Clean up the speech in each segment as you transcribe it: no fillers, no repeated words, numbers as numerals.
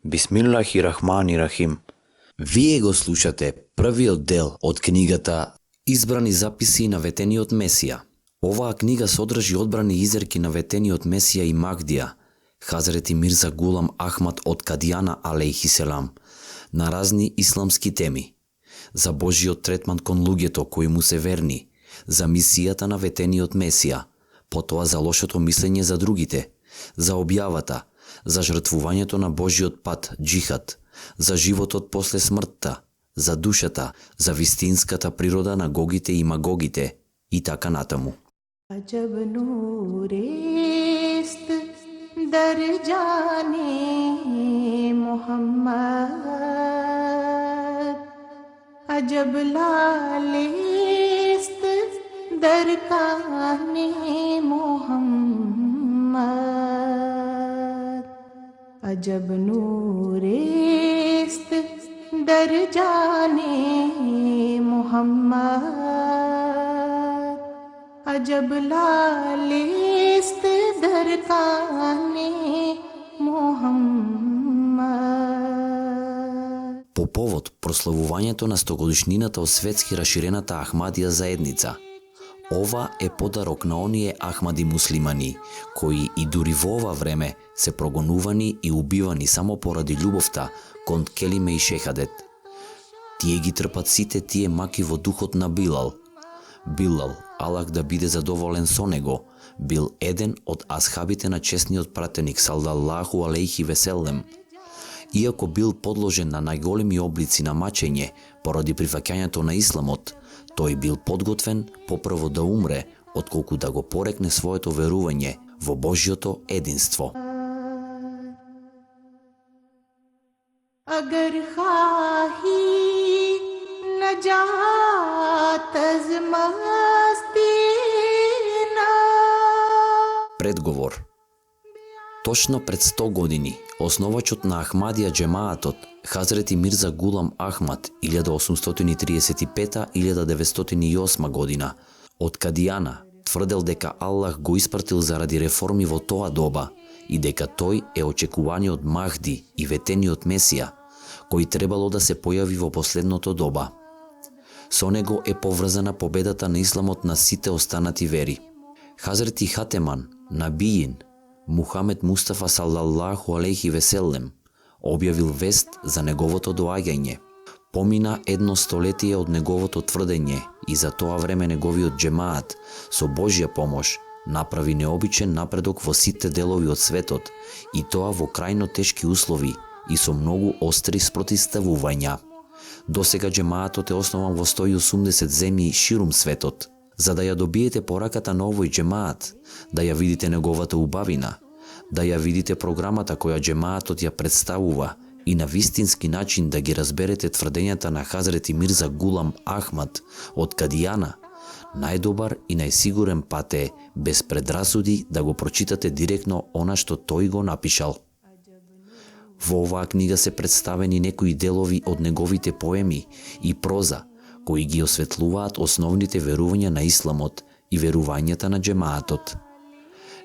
Бисмиллахи рахмани рахим. Вие го слушате првиот дел од книгата Избрани записи на ветениот Месија. Оваа книга содржи одбрани изерки на ветениот Месија и Махдија, Хазрети Мирза Гулам Ахмад од Кадијана алейхи селам, на разни исламски теми, за Божиот третман кон луѓето кои му се верни, за мисијата на ветениот Месија, потоа за лошото мислење за другите, за објавата, за жртвувањето на Божиот пат, джихад, за животот после смртта, за душата, за вистинската природа на гогите и магогите и така натаму. अजब नूरेस्त दर जाने मोहम्मद अजब लालेस्त दर काने मोहम्मद अजब नूरेस्त दर जाने मोहम्मद अजब लालिस्त दरकाने Мухаммад. По повод прославувањето на 100-годишнината од светски раширената Ахмадија заедница, ова е подарок на оние Ахмади муслимани, кои и дури во ова време се прогонувани и убивани само поради љубовта кон келиме и шехадет. Тие ги трпат сите тие маки во духот на Билал. Билал, Аллах да биде задоволен со него, бил еден од асхабите на чесниот пратеник саллаллаху алейхи веселем. Иако бил подложен на најголеми облици на мачење поради прифаќањето на исламот, тој бил подготвен попрво да умре, отколку да го порекне своето верување во Божјото единство. अगर खाही नजात अज़ मस्ती ना. Предговор. Точно пред 100 години, основачот на Ахмадија джемаатот, Хазрети Мирза Гулам Ахмад, 1835-1908 година, од Кадијана, тврдел дека Аллах го испратил заради реформи во тоа доба и дека тој е очекуваниот Махди и ветениот Месија, кој требало да се појави во последното доба. Со него е поврзана победата на исламот на сите останати вери. Хазрети Хатеман, Набиин, Мухамед Мустафа саллаллаху алейхи веселем, објавил вест за неговото доаѓање. Помина едно столетие од неговото тврдење и за тоа време неговиот джемаат, со Божја помош, направи необичен напредок во сите делови од светот, и тоа во крајно тешки услови и со многу остри спротивставувања. Досега джемаатот е основан во 180 земји ширум светот. За да ја добиете пораката на овој джемаат, да ја видите неговата убавина, да ја видите програмата која джемаатот ја представува и на вистински начин да ги разберете тврдењата на Хазрети Мирза Гулам Ахмад од Кадијана, најдобар и најсигурен пат е, без предрасуди, да го прочитате директно она што тој го напишал. Во оваа книга се представени некои делови од неговите поеми и проза, кои ги осветлуваат основните верувања на исламот и верувањата на джемаатот.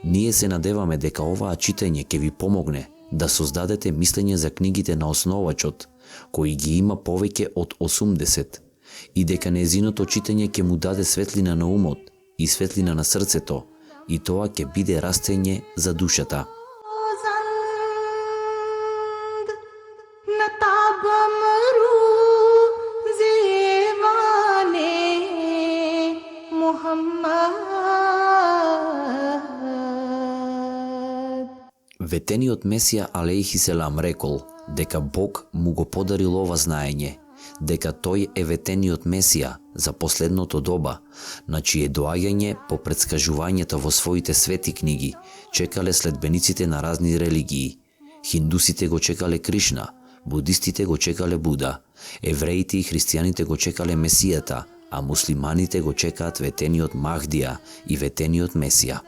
Ние се надеваме дека оваа читање ќе ви помогне да создадете мислење за книгите на основачот, кои ги има повеќе од 80, и дека нејзиното читање ќе му даде светлина на умот и светлина на срцето, и тоа ќе биде растење за душата. Ветениот Месија алейхи селам рекол дека Бог му го подарил ова знаење, дека тој е ветениот Месија за последното доба, на чие доаѓање по претскажувањата во своите свети книги чекале следбениците на разни религии. Хиндусите го чекале Кришна, будистите го чекале Буда, евреите и христијаните го чекале Месијата, а муслиманите го чекаат ветениот Махдија и ветениот Месија.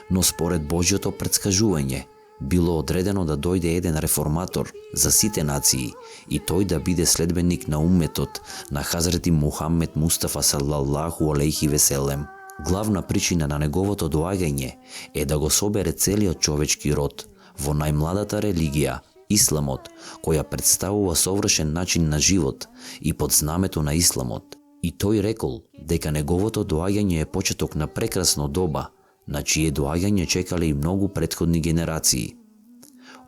Но според Божјото претскажување, било одредено да дојде еден реформатор за сите нации и тој да биде следбеник на умметот на Хазрети Мухамед Мустафа саллаллаху алейхи веселем. Главна причина на неговото доаѓање е да го собере целиот човечки род во најмладата религија, исламот, која представува совршен начин на живот и под знамето на исламот. И тој рекол дека неговото доаѓање е почеток на прекрасно доба, на чие доаѓање чекале и многу претходни генерации.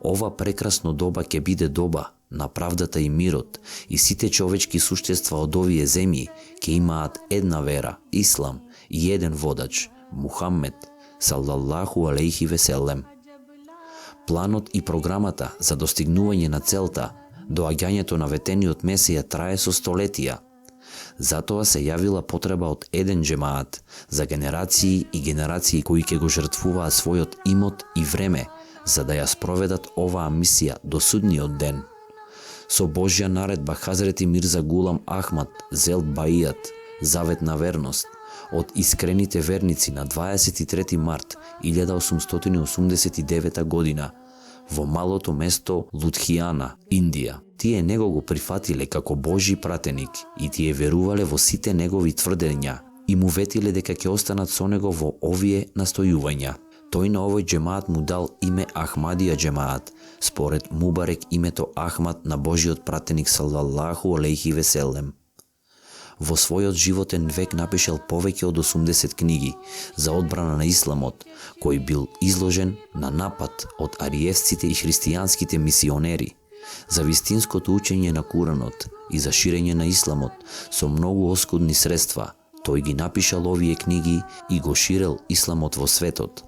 Ова прекрасно доба ќе биде доба на правдата и мирот, и сите човечки суштества од овие земји ќе имаат една вера, ислам, и еден водач, Мухаммед, салаллаху алейхи веселем. Планот и програмата за достигнување на целта, доаѓањето на ветениот Месија трае со столетија. Затоа се јавила потреба од еден джемаат за генерации и генерации кои ќе го жртвуваат својот имот и време за да ја спроведат оваа мисија до судниот ден. Со Божја наредба Хазрети Мирза Гулам Ахмад зел баијат, завет на верност, од искрените верници на 23 март 1889 година во малото место Лудхијана, Индија. Тие него го прифатиле како Божји пратеник и тие верувале во сите негови тврдења и му ветиле дека ќе останат со него во овие настојувања. Тој на овој джемаат му дал име Ахмадија джемаат, според Мубарек името Ахмад на Божјиот пратеник салаллаху алейхи веселем. Во својот животен век напишал повеќе од 80 книги за одбрана на исламот, кој бил изложен на напад од ариевците и христијанските мисионери, за вистинското учење на Куранот и за ширење на исламот со многу оскудни средства. Тој ги напишал овие книги и го ширел исламот во светот.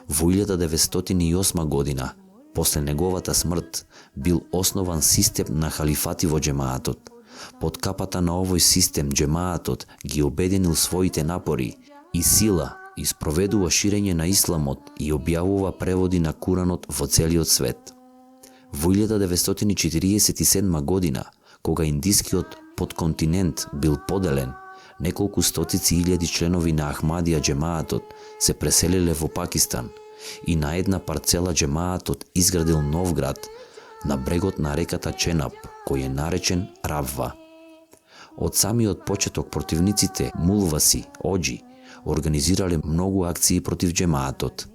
Во 1908 година, после неговата смрт, бил основан систем на халифати во джемаатот. Под капата на овој систем джемаатот ги обединил своите напори и сила и спроведува ширење на исламот и објавува преводи на Куранот во целиот свет. Во 1947 година, кога индискиот подконтинент бил поделен, неколку стотици илјади членови на Ахмадија джемаатот се преселиле во Пакистан и на една парцела джемаатот изградил нов град на брегот на реката Ченап, кој е наречен Рабва. Од самиот почеток противниците мулваси, оџи, организирале многу акции против джемаатот.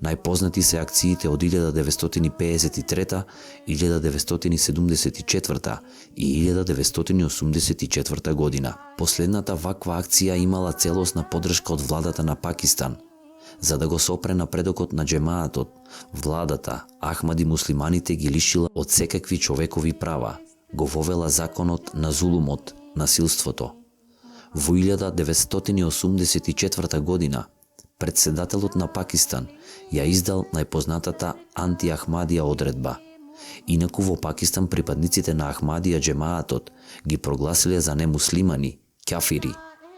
Најпознати се акциите од 1953, 1974 и 1984 година. Последната ваква акција имала целосна поддршка од владата на Пакистан. За да го сопре напредокот на джемаатот, владата, Ахмади муслиманите ги лишила од секакви човекови права, го вовела законот на зулумот, насилството. Во 1984 година, председателот на Пакистан ја издал најпознатата антиахмадија одредба. Инаку во Пакистан припадниците на Ахмадија джемаатот ги прогласиле за немуслимани, кафири.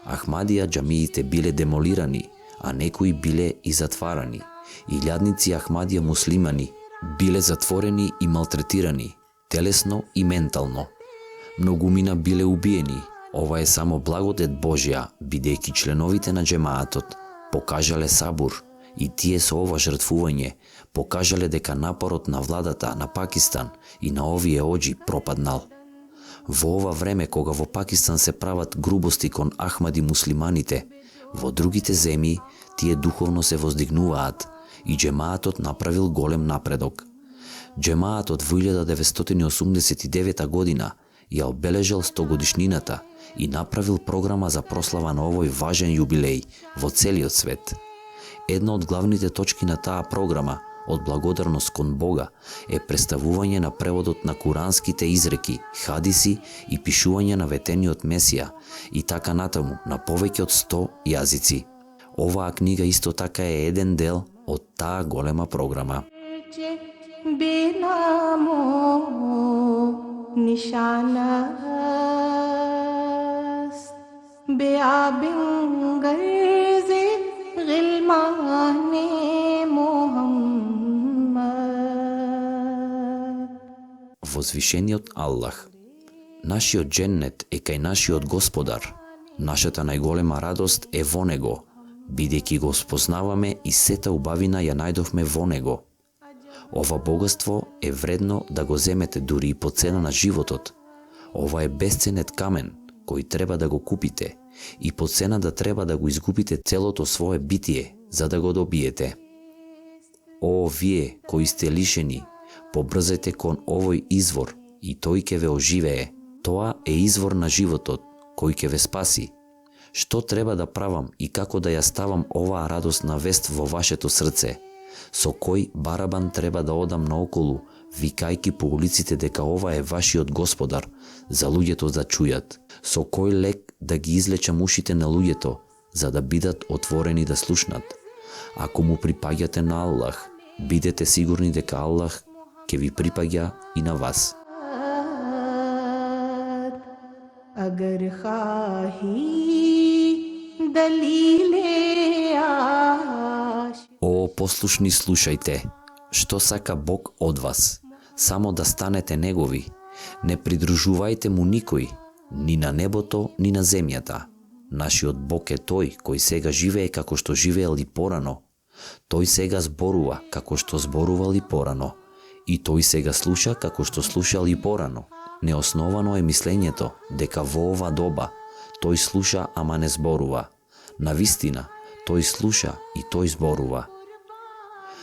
Ахмадија џамиите биле демолирани, а некои биле и затварани. Илјадници Ахмадија муслимани биле затворени и малтретирани, телесно и ментално. Многумина биле убиени. Ова е само благодет Божја, бидејќи членовите на джемаатот покажале сабур и тие со ова жртвување покажале дека напорот на владата на Пакистан и на овие оџи пропаднал. Во ова време кога во Пакистан се прават грубости кон Ахмади муслиманите, во другите земји тие духовно се воздигнуваат и джемаатот направил голем напредок. Джемаатот во 1989 година ја обележал 100 годишнината и направил програма за прослава на овој важен јубилеј во целиот свет. Една од главните точки на таа програма, од благодарност кон Бога, е представување на преводот на куранските изреки, хадиси и пишување на ветениот Месија и така натаму на повеќе од 100 јазици. Оваа книга исто така е еден дел од таа голема програма. Возвишениот Аллах. Нашиот дженнет е кај нашиот Господар. Нашата најголема радост е во Него, бидејќи го спознаваме и сета убавина ја најдовме во Него. Ова богатство е вредно да го земете дури и по цена на животот. Ова е бесценет камен, кој треба да го купите и по цена да треба да го изгубите целото свое битие, за да го добиете. О, вие кои сте лишени, побрзајте кон овој извор и тој ќе ве оживее. Тоа е извор на животот, кој ќе ве спаси. Што треба да правам и како да ја ставам оваа радосна вест во вашето срце? Со кој барабан треба да одам наоколу, викајки по улиците дека ова е вашиот Господар, за луѓето да чујат? Со кој лек да ги излечам ушите на луѓето, за да бидат отворени да слушнат? Ако му припаѓате на Аллах, бидете сигурни дека Аллах ќе ви припаѓа и на вас. अगर खाही दलीले आश О, послушни, слушајте, што сака Бог од вас, само да станете Негови. Не придружувајте му никој, ни на небото, ни на земјата. Нашиот Бог е тој кој сега живее како што живеел и порано. Тој сега зборува како што зборувал и порано. И тој сега слуша како што слушал и порано. Неосновано е мислењето дека во ова доба тој слуша, ама не зборува. Навистина, тој слуша и тој зборува.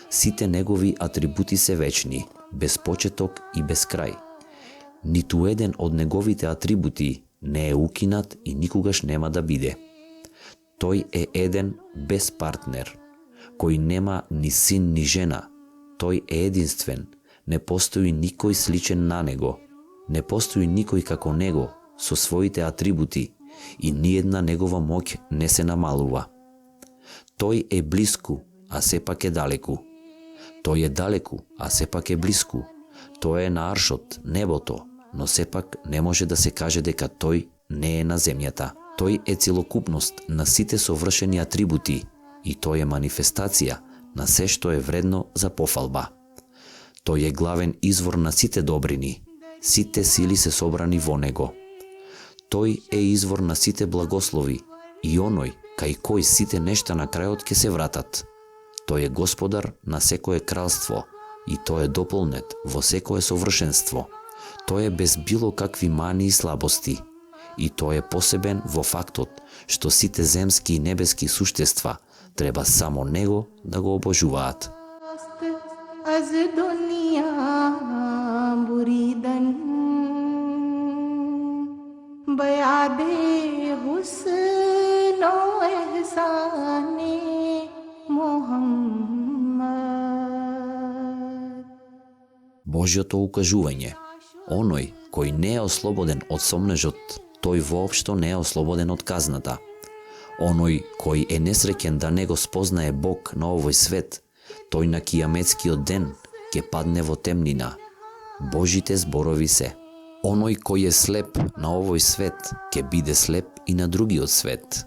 Сите негови атрибути се вечни, без почеток и без крај. Ниту еден од неговите атрибути не е укинат и никогаш нема да биде. Тој е еден без партнер, кој нема ни син ни жена. Тој е единствен, не постои никој сличен на него. Не постои никој како него со своите атрибути и ниедна негова моќ не се намалува. Тој е блиску, а сепак е далеку. Тој е далеку, а сепак е блиску. Тој е на аршот, небото, но сепак не може да се каже дека тој не е на земјата. Тој е целокупност на сите совршени атрибути и тој е манифестација на се што е вредно за пофалба. Тој е главен извор на сите добрини. Сите сили се собрани во него. Тој е извор на сите благослови и оној кај кој сите нешта на крајот ќе се вратат. Тој е Господар на секое кралство и тој е дополнет во секое совршенство. Тој е без било какви мани и слабости и тој е посебен во фактот што сите земски и небески суштества треба само него да го обожуваат. az dunya buridan bayade husn o ihsane Muhammad. Божјото укажување. Оној кој не е ослободен од сомнежот, тој воопшто не е ослободен од казната. Оној кој е несреќен да не го спознае Бог на овој свет, тој на кијаметскиот ден ќе падне во темнина. Божите зборови се. Оној кој е слеп на овој свет ќе биде слеп и на другиот свет.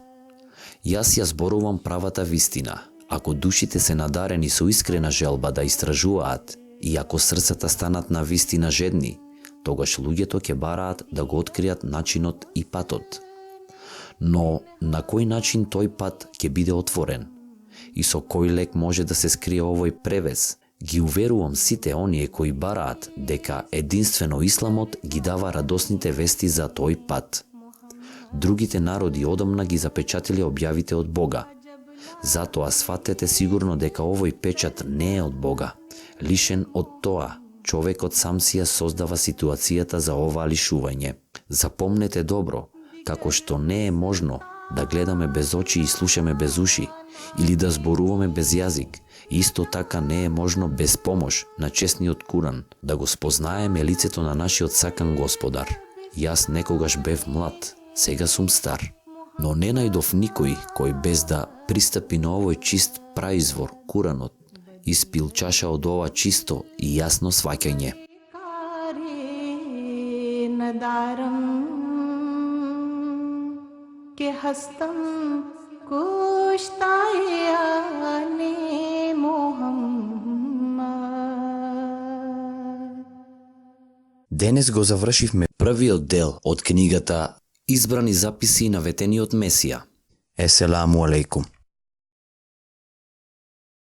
Јас ја зборувам правата вистина. Ако душите се надарени со искрена желба да истражуваат и ако срцата станат на вистина жедни, тогаш луѓето ќе бараат да го откријат начинот и патот. Но на кој начин тој пат ќе биде отворен? И со кој лек може да се скрие овој превес? Ги уверувам сите оние кои бараат дека единствено исламот ги дава радосните вести за тој пат. Другите народи одамна ги запечатиле објавите од Бога. Затоа сватете сигурно дека овој печат не е од Бога. Лишен од тоа, човекот сам си ја создава ситуацијата за ова лишување. Запомнете добро, како што не е можно да гледаме без очи и слушаме без уши, или да зборуваме без јазик, исто така не е можно без помош на честниот Куран да го спознаеме лицето на нашиот сакан Господар. Јас некогаш бев млад, сега сум стар, но не најдов никој кој без да пристапи на овој чист праизвор, Куранот, испил чаша од ова чисто и јасно сваќање. के हस्तम कुश्तायाने Muhammad. Денес го завршивме Првиот дел од книгата Избрани записи на ветениот Месија. Еселаму алейкум.